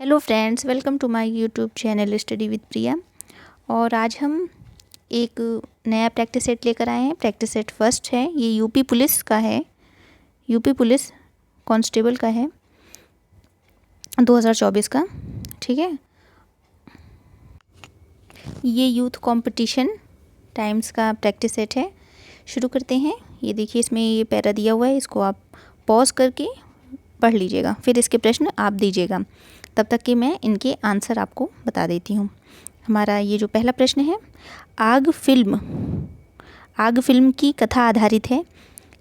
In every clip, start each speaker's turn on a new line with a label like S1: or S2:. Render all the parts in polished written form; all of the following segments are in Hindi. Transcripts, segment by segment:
S1: Hello friends, welcome to my YouTube channel study with Priya. और आज हम एक नया प्रैक्टिस सेट लेकर आए हैं। प्रैक्टिस सेट फर्स्ट है, ये यूपी पुलिस का है, यूपी पुलिस कांस्टेबल का है 2024 का। ठीक है, ये यूथ कंपटीशन टाइम्स का प्रैक्टिस सेट है। शुरू करते हैं। ये देखिए, इसमें ये पैरा दिया हुआ है, इसको आप पॉज करके पढ़ लीजिएगा, फिर इसके प्रश्न आप दीजिएगा, तब तक कि मैं इनके आंसर आपको बता देती हूँ। हमारा ये जो पहला प्रश्न है, आग फिल्म की कथा आधारित है।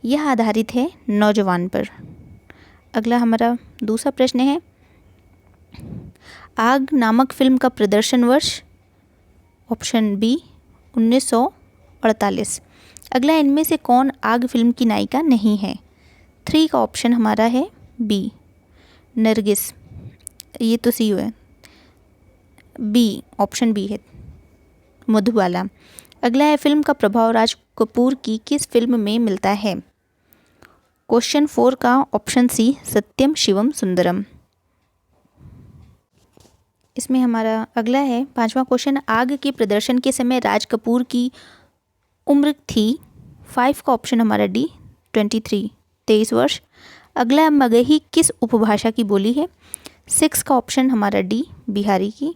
S1: यह आधारित है नौजवान पर। अगला हमारा दूसरा प्रश्न है, आग नामक फिल्म का प्रदर्शन वर्ष, ऑप्शन बी 1948। अगला, इनमें से कौन आग फिल्म की नायिका नहीं है? 3 का ऑप्शन हमारा है बी नरगिस, ये तो सी है, बी ऑप्शन बी है मधुबाला। अगला है, फिल्म का प्रभाव राज कपूर की किस फिल्म में मिलता है? क्वेश्चन 4 का ऑप्शन सी सत्यम शिवम सुंदरम। इसमें हमारा अगला है 5वां क्वेश्चन, आग के प्रदर्शन के समय राज कपूर की उम्र थी? 5 का ऑप्शन हमारा डी 23 वर्ष। अगला, मगही किस उपभाषा की बोली है? 6 का ऑप्शन हमारा डी बिहारी की।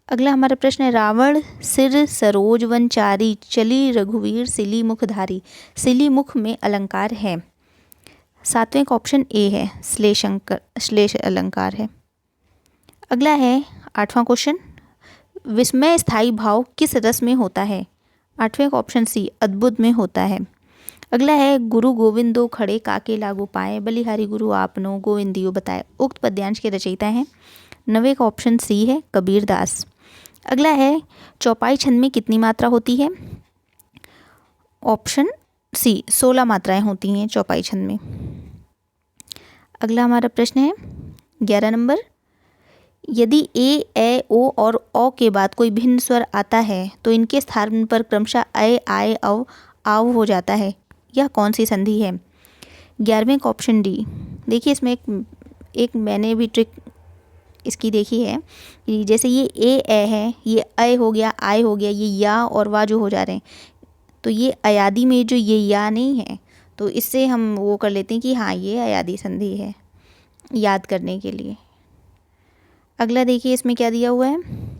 S1: अगला हमारा प्रश्न है, रावण सिर सरोज वनचारी चली रघुवीर सिली मुखधारी। सिली मुख में अलंकार है। 7वें का ऑप्शन ए है श्लेष अलंकार है। अगला है 8वां क्वेश्चन, विस्मय स्थायी भाव किस रस में होता है? 8वें का ऑप्शन सी अद्भुत में होता है। अगला है, गुरु गोविंदो खड़े काके लागू पाए बलिहारी गुरु आपनो गोविंदियो बताए। उक्त पद्यांश के रचयिता हैं। 9वें का ऑप्शन सी है कबीरदास। अगला है, चौपाई छंद में कितनी मात्रा होती है? ऑप्शन सी 16 मात्राएं होती हैं चौपाई छंद में। अगला हमारा प्रश्न है 11 नंबर, यदि ए ओ और औ के बाद कोई भिन्न स्वर आता है तो इनके स्थान पर क्रमशः आए औ आव हो जाता है। यह कौन सी संधि है? 11वें का ऑप्शन डी। देखिए, इसमें एक मैंने भी ट्रिक इसकी देखी है कि जैसे ये ए है, ये अय हो गया, आय हो गया, ये या और वा जो हो जा रहे हैं, तो ये अयादी में जो ये या नहीं है, तो इससे हम वो कर लेते हैं कि हाँ, ये अयादी संधि है, याद करने के लिए। अगला देखिए, इसमें क्या दिया हुआ है,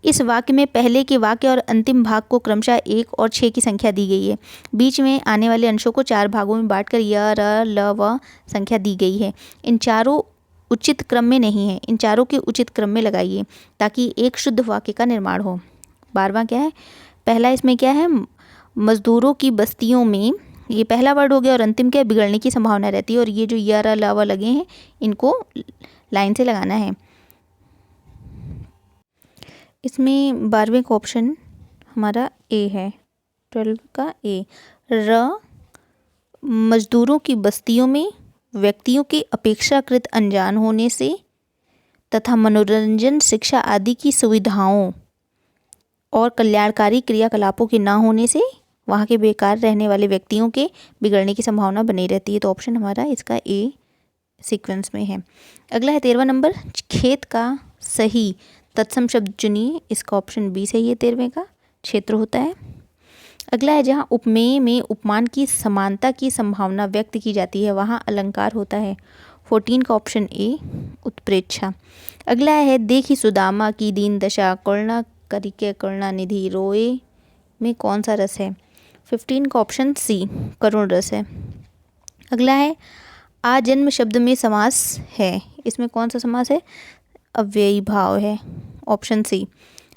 S1: इस वाक्य में पहले के वाक्य और अंतिम भाग को क्रमशः 1 और 6 की संख्या दी गई है। बीच में आने वाले अंशों को 4 भागों में बांटकर य र ल व संख्या दी गई है। इन चारों उचित क्रम में नहीं है, इन चारों के उचित क्रम में लगाइए ताकि एक शुद्ध वाक्य का निर्माण हो। 12वां क्या है, पहला इसमें क्या है, मजदूरों की बस्तियों में, ये पहला वर्ड हो गया, और अंतिम क्या, बिगड़ने की संभावना रहती है, और ये जो य र ल व लगे हैं इनको लाइन से लगाना है। इसमें 12वें का ऑप्शन हमारा ए है, 12 का ए। र, मजदूरों की बस्तियों में व्यक्तियों के अपेक्षाकृत अनजान होने से तथा मनोरंजन, शिक्षा आदि की सुविधाओं और कल्याणकारी क्रियाकलापों के ना होने से वहाँ के बेकार रहने वाले व्यक्तियों के बिगड़ने की संभावना बनी रहती है। तो ऑप्शन हमारा इसका ए सीक्वेंस में है। अगला है 13वां नंबर, खेत का सही तत्सम शब्द चुनिए। इसका ऑप्शन बी सही है, 13वें का क्षेत्र होता है। अगला है, जहाँ उपमेय में उपमान की समानता की संभावना व्यक्त की जाती है वहाँ अलंकार होता है। 14 का ऑप्शन ए उत्प्रेक्षा। अगला है, देखी सुदामा की दीन दशा करुणा करिके करुणा निधि रोए में कौन सा रस है? 15 का ऑप्शन सी करुण रस है। अगला है, आजन्म शब्द में समास है, इसमें कौन सा समास है? अव्ययी भाव है, ऑप्शन सी।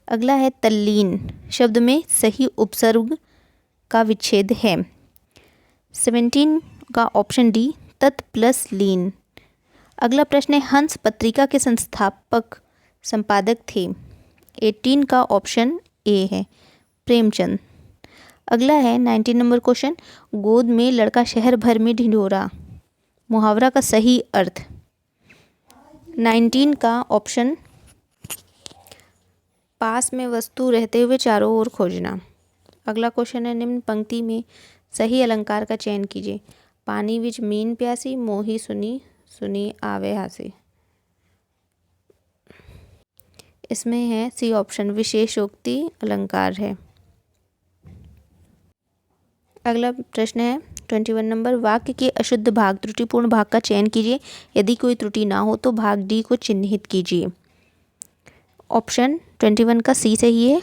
S1: अगला है, तल्लीन शब्द में सही उपसर्ग का विच्छेद है। 17 का ऑप्शन डी तत् प्लस लीन। अगला प्रश्न है, हंस पत्रिका के संस्थापक संपादक थे। 18 का ऑप्शन ए है, प्रेमचंद। अगला है 19 नंबर क्वेश्चन, गोद में लड़का शहर भर में ढिंढोरा, मुहावरा का सही अर्थ। 19 का ऑप्शन पास में वस्तु रहते हुए चारों ओर खोजना। अगला क्वेश्चन है, निम्न पंक्ति में सही अलंकार का चयन कीजिए। पानी विच मीन प्यासी मोही सुनी सुनी आवे हासी। इसमें है सी ऑप्शन, विशेषोक्ति अलंकार है। अगला प्रश्न है 21 नंबर, वाक्य के अशुद्ध भाग त्रुटिपूर्ण भाग का चयन कीजिए, यदि कोई त्रुटि ना हो तो भाग डी को चिन्हित कीजिए। ऑप्शन 21 का सी सही है,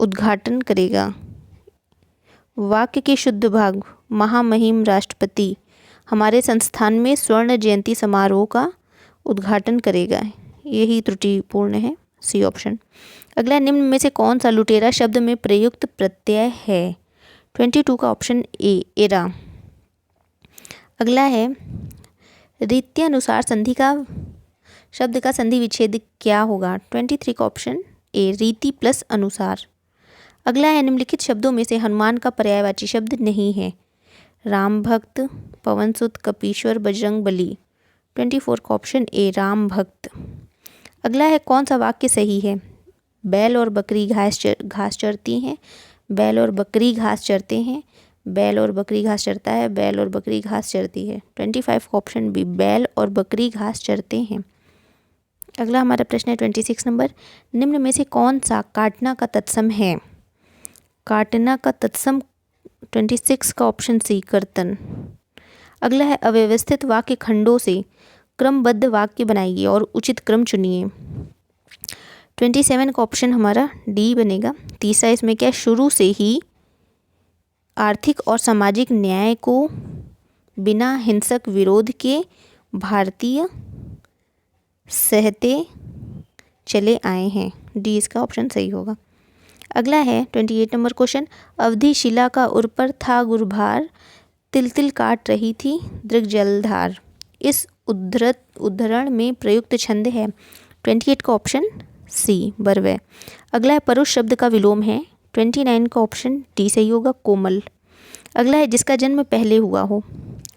S1: उद्घाटन करेगा। वाक्य के शुद्ध भाग, महामहिम राष्ट्रपति हमारे संस्थान में स्वर्ण जयंती समारोह का उद्घाटन करेगा, यही त्रुटिपूर्ण है, सी ऑप्शन। अगला, निम्न में से कौन सा लुटेरा शब्द में प्रयुक्त प्रत्यय है? 22 का ऑप्शन ए, एरा। अगला है, रीत्यनुसार संधि का शब्द का संधि विच्छेद क्या होगा? 23 का ऑप्शन ए, रीति प्लस अनुसार। अगला है, निम्नलिखित शब्दों में से हनुमान का पर्यायवाची शब्द नहीं है? राम भक्त, पवन सुत, कपीश्वर, बजरंग बली। 24 का ऑप्शन ए, राम भक्त। अगला है, कौन सा वाक्य सही है? बैल और बकरी घास चरती हैं, बैल और बकरी घास चरते हैं, बैल और बकरी घास चरता है, बैल और बकरी घास चरती है। 25 का ऑप्शन बी, बैल और बकरी घास चरते हैं। अगला हमारा प्रश्न है 26 नंबर, निम्न में से कौन सा काटना का तत्सम है? काटना का तत्सम 26 का ऑप्शन सी, कर्तन। अगला है, अव्यवस्थित वाक्य खंडों से क्रमबद्ध वाक्य बनाइए और उचित क्रम चुनिए। 27 का ऑप्शन हमारा डी बनेगा। तीसरा, इसमें क्या, शुरू से ही आर्थिक और सामाजिक न्याय को बिना हिंसक विरोध के भारतीय सहते चले आए हैं, डी इसका ऑप्शन सही होगा। अगला है 28 नंबर क्वेश्चन, अवधि शिला का उर पर था गुरुभार, तिल तिल काट रही थी दृग जलधार। इस उद्धरण में प्रयुक्त छंद है? 28 का ऑप्शन सी, बरवे। अगला है, परुष शब्द का विलोम है? 29 का ऑप्शन डी सही होगा, कोमल। अगला है, जिसका जन्म पहले हुआ हो,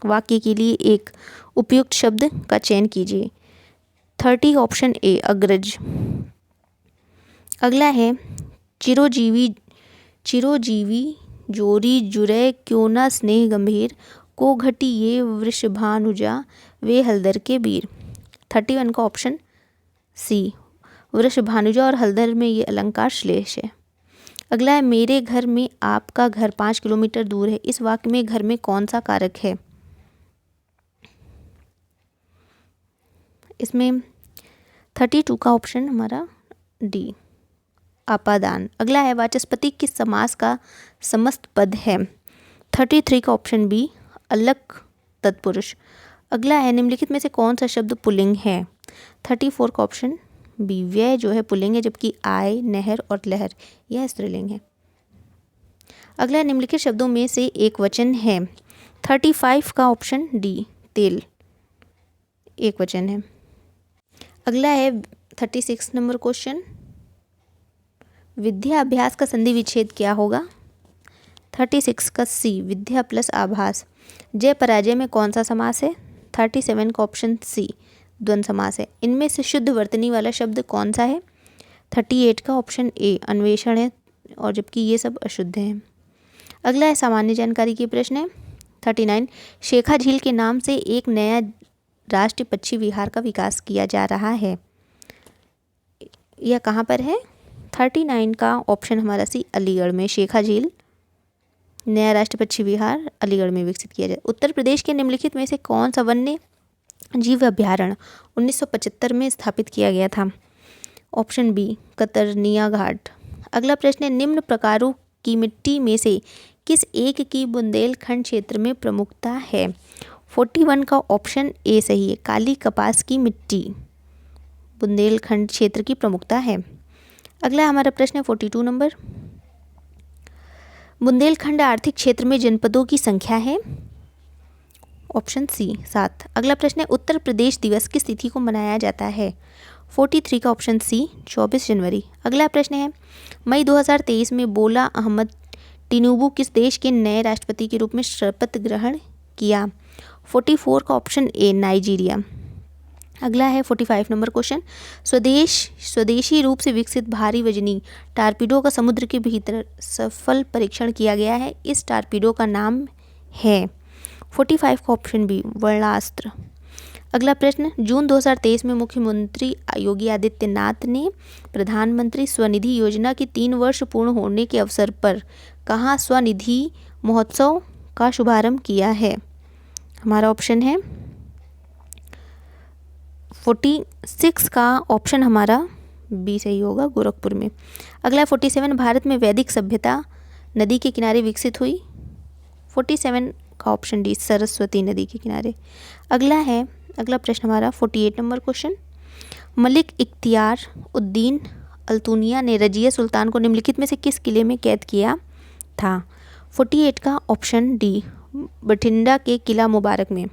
S1: वाक्य के लिए एक उपयुक्त शब्द का चयन कीजिए। 30 ऑप्शन ए, अग्रज। अगला है, चिरोजीवी जोरी जुरै क्यों न स्नेह गंभीर, को घटी ये वृषभानुजा वे हलदर के वीर। 31 का ऑप्शन सी, वृषभानुजा और हलदर में ये अलंकार श्लेष है। अगला है, मेरे घर में आपका घर 5 किलोमीटर दूर है, इस वाक्य में घर में कौन सा कारक है? इसमें 32 का ऑप्शन हमारा डी, आपादान। अगला है, वाचस्पति किस समास का समस्त पद है? 33 का ऑप्शन बी, अलक तत्पुरुष। अगला है, निम्नलिखित में से कौन सा शब्द पुल्लिंग है? 34 का ऑप्शन बी, व्यय जो है पुल्लिंग है, जबकि आय, नहर और लहर यह स्त्रीलिंग है। अगला, निम्नलिखित शब्दों में से एक वचन है? 35 का ऑप्शन डी, तेल एक वचन है। अगला है 36 नंबर क्वेश्चन, विद्या अभ्यास का संधि विच्छेद क्या होगा? 36 का सी, विद्या प्लस आभास। जय पराजय में कौन सा समास है? 37 का ऑप्शन सी, द्वंद्व समास है। इनमें से शुद्ध वर्तनी वाला शब्द कौन सा है? 38 का ऑप्शन ए, अन्वेषण है, और जबकि ये सब अशुद्ध हैं। अगला है, सामान्य जानकारी के प्रश्न है 39, शेखा झील के नाम से एक नया राष्ट्रीय पक्षी विहार का विकास किया जा रहा है, यह कहाँ पर है? 39 का ऑप्शन हमारा सी, अलीगढ़ में। शेखा झील नया राष्ट्रीय पक्षी विहार अलीगढ़ में विकसित किया जाए। उत्तर प्रदेश के निम्नलिखित में से कौन सा वन्य जीव अभ्यारण्य 1975 में स्थापित किया गया था? ऑप्शन बी, कतरनिया घाट। अगला प्रश्न है, निम्न प्रकारों की मिट्टी में से किस एक की बुंदेलखंड क्षेत्र में प्रमुखता है? 41 का ऑप्शन ए सही है, काली कपास की मिट्टी बुंदेलखंड क्षेत्र की प्रमुखता है। अगला हमारा प्रश्न है 42 नंबर, बुंदेलखंड आर्थिक क्षेत्र में जनपदों की संख्या है? Option C, 7। अगला प्रश्न है, उत्तर प्रदेश दिवस किस तिथि को मनाया जाता है? 43 का ऑप्शन सी, 24 जनवरी। अगला प्रश्न है, मई 2023 में बोला अहमद टिनुबू किस देश के नए राष्ट्रपति के रूप में शपथ ग्रहण किया? 44 का ऑप्शन ए, नाइजीरिया। अगला है 45 नंबर क्वेश्चन, स्वदेशी रूप से विकसित भारी वजनी टारपीडो का समुद्र के भीतर सफल परीक्षण किया गया है, इस टारपीडो का नाम है? 45 का ऑप्शन बी, वर्णास्त्र। अगला प्रश्न, जून 2023 में मुख्यमंत्री योगी आदित्यनाथ ने प्रधानमंत्री स्वनिधि योजना के 3 वर्ष पूर्ण होने के अवसर पर कहाँ स्वनिधि महोत्सव का शुभारंभ किया है? हमारा ऑप्शन है 46 का ऑप्शन हमारा बी सही होगा, गोरखपुर में। अगला 47, भारत में वैदिक सभ्यता नदी के किनारे विकसित हुई। 47 का ऑप्शन डी, सरस्वती नदी के किनारे। अगला प्रश्न हमारा 48 नंबर क्वेश्चन, मलिक इख्तियार उद्दीन अल्तुनिया ने रजिया सुल्तान को निम्नलिखित में से किस किले में कैद किया था? 48 का ऑप्शन डी, बठिंडा के किला मुबारक में।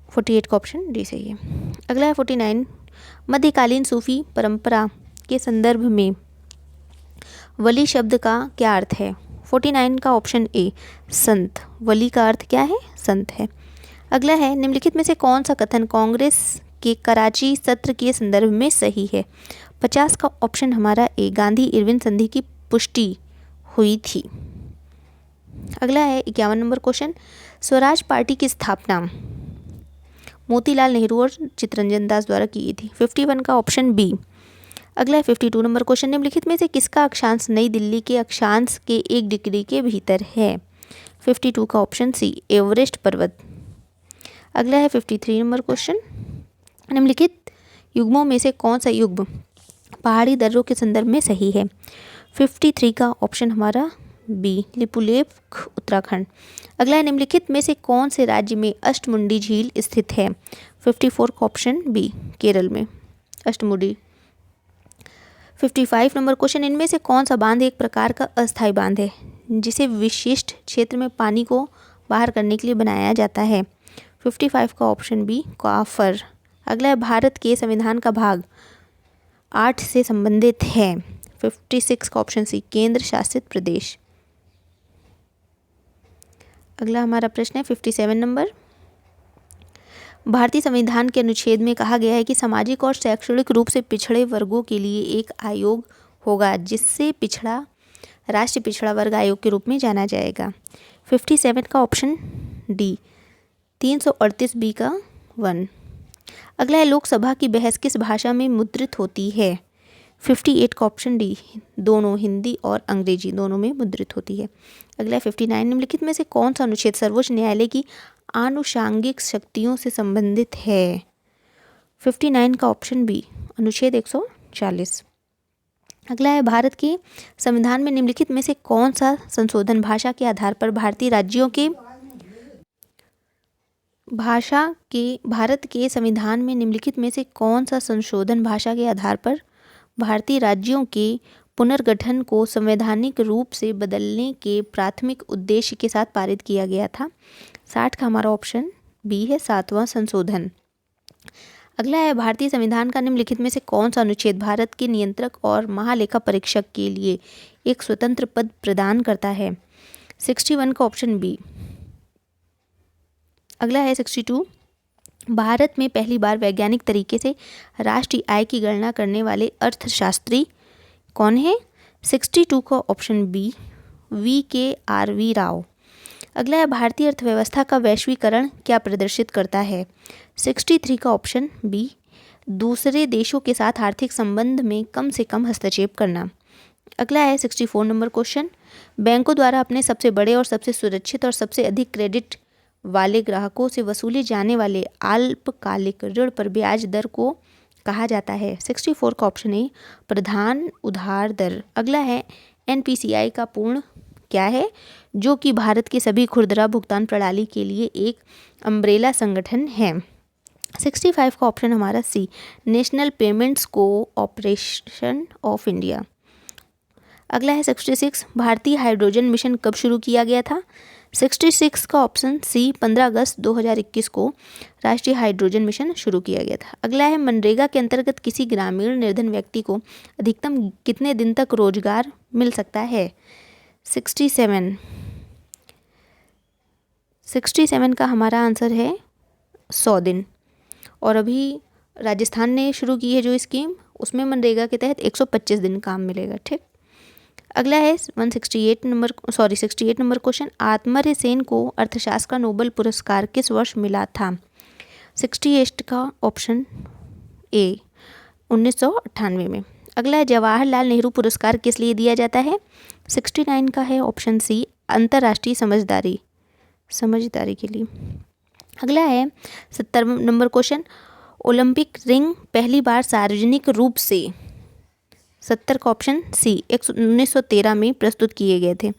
S1: 48 का ऑप्शन डी सही है। अगला है 49, मध्यकालीन सूफी परंपरा के संदर्भ में वली शब्द का क्या अर्थ है? 49 का ऑप्शन ए, संत। वली का अर्थ क्या है? संत है। अगला है, निम्नलिखित में से कौन सा कथन कांग्रेस के कराची सत्र के संदर्भ में सही है? 50 का ऑप्शन हमारा ए, गांधी इरविन संधि की पुष्टि हुई थी। अगला है 51 नंबर क्वेश्चन, स्वराज पार्टी की स्थापना मोतीलाल नेहरू और चित्तरंजन दास द्वारा की गई थी। 51 का ऑप्शन बी। अगला है 52 नंबर क्वेश्चन, निम्नलिखित में से किसका अक्षांश नई दिल्ली के अक्षांश के 1 डिग्री के भीतर है? 52 का ऑप्शन सी, एवरेस्ट पर्वत। अगला है 53 नंबर क्वेश्चन, निम्नलिखित युग्मों में से कौन सा युग्म पहाड़ी दर्रों के संदर्भ में सही है? 53 का ऑप्शन हमारा बी, लिपुलेख उत्तराखंड। अगला है, निम्नलिखित में से कौन से राज्य में अष्टमुंडी झील स्थित है? 54 का ऑप्शन बी, केरल में अष्टमुंडी। 55 नंबर क्वेश्चन, इनमें से कौन सा बांध एक प्रकार का अस्थायी बांध है जिसे विशिष्ट क्षेत्र में पानी को बाहर करने के लिए बनाया जाता है? 55 का ऑप्शन बी, काफर। अगला है, भारत के संविधान का भाग 8 से संबंधित है? 56 का ऑप्शन सी, केंद्र शासित प्रदेश। अगला हमारा प्रश्न है 57 नंबर, भारतीय संविधान के अनुच्छेद में कहा गया है कि सामाजिक और शैक्षणिक रूप से पिछड़े वर्गों के लिए एक आयोग होगा जिससे पिछड़ा राष्ट्रीय पिछड़ा वर्ग आयोग के रूप में जाना जाएगा। 57 का ऑप्शन डी, 338 बी का 1। अगला है, लोकसभा की बहस किस भाषा में मुद्रित होती है? 58 का ऑप्शन डी, दोनों हिंदी और अंग्रेजी दोनों में मुद्रित होती है। अगला है 59, निम्नलिखित में से कौन सा अनुच्छेद सर्वोच्च न्यायालय की आनुषांगिक शक्तियों से संबंधित है? 59 का ऑप्शन बी, अनुच्छेद 140। अगला है, भारत के संविधान में निम्नलिखित में से कौन सा संशोधन भाषा के आधार पर भारत के संविधान में निम्नलिखित में से कौन सा संशोधन भाषा के आधार पर भारतीय राज्यों के पुनर्गठन को संवैधानिक रूप से बदलने के प्राथमिक उद्देश्य के साथ पारित किया गया था? 60 का हमारा ऑप्शन बी है, 7वां संशोधन। अगला है, भारतीय संविधान का निम्नलिखित में से कौन सा अनुच्छेद भारत के नियंत्रक और महालेखा परीक्षक के लिए एक स्वतंत्र पद प्रदान करता है? 61 का ऑप्शन बी। अगला है 62, भारत में पहली बार वैज्ञानिक तरीके से राष्ट्रीय आय की गणना करने वाले अर्थशास्त्री कौन है? 62 का ऑप्शन बी, VKRV राव। अगला है, भारतीय अर्थव्यवस्था का वैश्वीकरण क्या प्रदर्शित करता है? 63 का ऑप्शन बी, दूसरे देशों के साथ आर्थिक संबंध में कम से कम हस्तक्षेप करना। अगला है 64 नंबर क्वेश्चन, बैंकों द्वारा अपने सबसे बड़े और सबसे सुरक्षित और सबसे अधिक क्रेडिट वाले ग्राहकों से वसूले जाने वाले अल्पकालिक ऋण पर ब्याज दर को कहा जाता है? 64 का ऑप्शन ए, प्रधान उधार दर। अगला है, NPCI का पूर्ण क्या है? जो कि भारत के सभी खुदरा भुगतान प्रणाली के लिए एक अम्ब्रेला संगठन है। 65 का ऑप्शन हमारा C, national payments cooperation of India. अगला है 66, भारतीय हाइड्रोजन मिशन कब शुरू किया गया था? 66 का ऑप्शन सी, 15 अगस्त 2021 को राष्ट्रीय हाइड्रोजन मिशन शुरू किया गया था। अगला है, मनरेगा के अंतर्गत किसी ग्रामीण निर्धन व्यक्ति को अधिकतम कितने दिन तक रोजगार मिल सकता है? 67 का हमारा आंसर है 100 दिन। और अभी राजस्थान ने शुरू की है जो स्कीम, उसमें मनरेगा के तहत 125 दिन काम मिलेगा। ठीक। अगला है 68 नंबर क्वेश्चन, आत्मर्य सेन को अर्थशास्त्र का नोबेल पुरस्कार किस वर्ष मिला था? 68 का ऑप्शन ए 1998 में। अगला है जवाहरलाल नेहरू पुरस्कार किस लिए दिया जाता है? 69 का है ऑप्शन सी अंतर्राष्ट्रीय समझदारी के लिए। अगला है 70 नंबर क्वेश्चन, ओलंपिक रिंग पहली बार सार्वजनिक रूप से 70 का ऑप्शन सी 1913 में प्रस्तुत किए गए थे।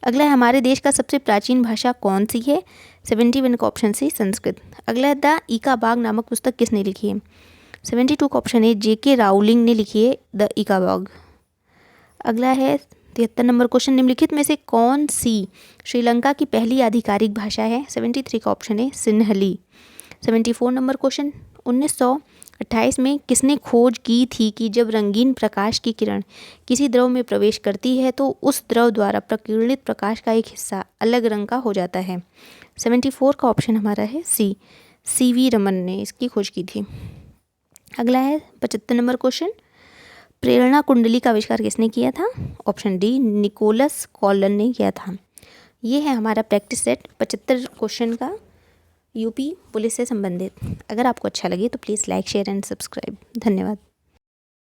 S1: अगला है हमारे देश का सबसे प्राचीन भाषा कौन सी है? 71 का ऑप्शन सी संस्कृत। अगला है द ईका बाग नामक पुस्तक किसने लिखी है? 72 का ऑप्शन है जेके राउलिंग ने लिखी है द ईका बाग। अगला है 73 नंबर क्वेश्चन, निम्नलिखित में से कौन सी श्रीलंका की पहली आधिकारिक भाषा है? 73 का ऑप्शन है सिन्हली। 74 नंबर क्वेश्चन, 1928 में किसने खोज की थी कि जब रंगीन प्रकाश की किरण किसी द्रव में प्रवेश करती है तो उस द्रव द्वारा प्रकीर्णित प्रकाश का एक हिस्सा अलग रंग का हो जाता है? 74 का ऑप्शन हमारा है सी सीवी रमन ने इसकी खोज की थी। अगला है 75 नंबर क्वेश्चन, प्रेरणा कुंडली का आविष्कार किसने किया था? ऑप्शन डी निकोलस कॉलन ने किया था। ये है हमारा प्रैक्टिस सेट 75 क्वेश्चन का यूपी पुलिस से संबंधित। अगर आपको अच्छा लगे तो please like share and subscribe. धन्यवाद।